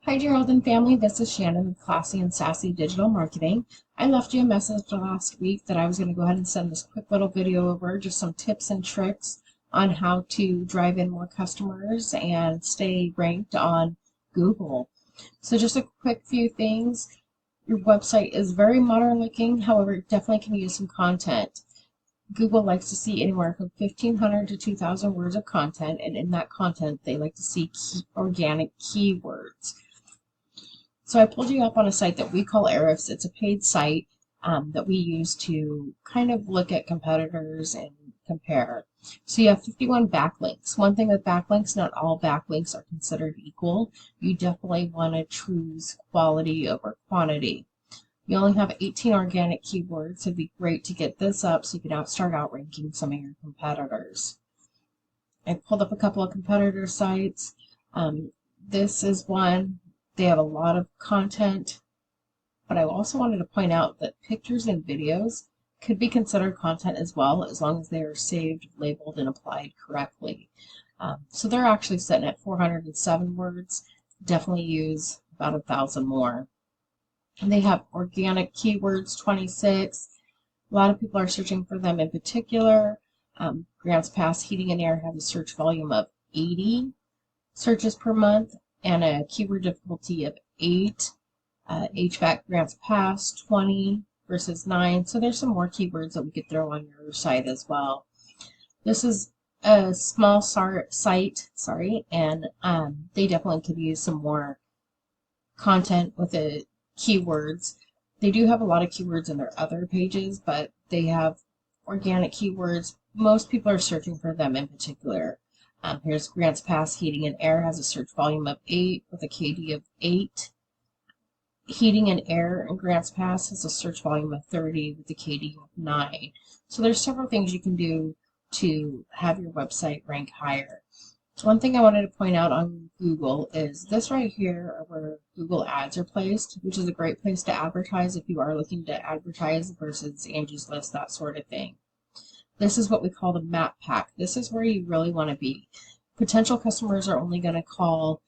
Hi, Gerald and family. This is Shannon with Classy and Sassy Digital Marketing. I left you a message last week that I was going to go ahead and send this quick little video over, just some tips and tricks on how to drive in more customers and stay ranked on Google. So just a quick few things. Your website is very modern looking, however, it definitely can use some content. Google likes to see anywhere from 1,500 to 2,000 words of content, and in that content, they like to see organic keywords. So I pulled you up on a site that we call Ahrefs. It's a paid site that we use to kind of look at competitors and compare. So you have 51 backlinks. One thing with backlinks, not all backlinks are considered equal. You definitely want to choose quality over quantity. You only have 18 organic keywords, so it'd be great to get this up so you can start outranking some of your competitors. I pulled up a couple of competitor sites. This is one. They have a lot of content, but I also wanted to point out that pictures and videos could be considered content as well, as long as they are saved, labeled, and applied correctly. So they're actually sitting at 407 words. Definitely use about 1,000 more. And they have organic keywords, 26. A lot of people are searching for them in particular. Grants Pass Heating and Air have a search volume of 80 searches per month and a keyword difficulty of 8. HVAC Grants Pass 20 versus 9. So there's some more keywords that we could throw on your site as well. This is a small site, and they definitely could use some more content with the keywords. They do have a lot of keywords in their other pages, but they have organic keywords. Most people are searching for them in particular. Here's Grants Pass Heating and Air has a search volume of 8 with a KD of 8. Heating and Air in Grants Pass has a search volume of 30 with a KD of 9. So there's several things you can do to have your website rank higher. One thing I wanted to point out on Google is this right here where Google ads are placed, which is a great place to advertise if you are looking to advertise versus Angie's List, that sort of thing. This is what we call the map pack. This is where you really want to be. Potential customers are only going to call,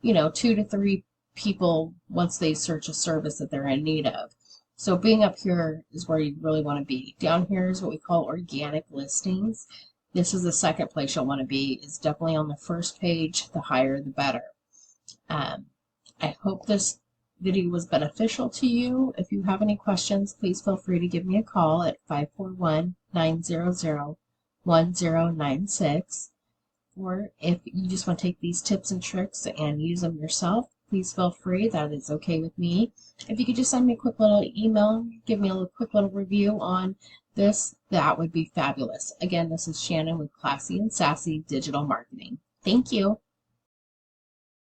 2 to 3 people once they search a service that they're in need of. So being up here is where you really want to be. Down here is what we call organic listings. This is the second place you'll want to be. It's definitely on the first page. The higher, the better. I hope this video was beneficial to you. If you have any questions, please feel free to give me a call at 541-900-1096. Or if you just want to take these tips and tricks and use them yourself, please feel free. That is okay with me. If you could just send me a quick little email, give me a quick little review on this, that would be fabulous. Again, this is Shannon with Classy and Sassy Digital Marketing. Thank you.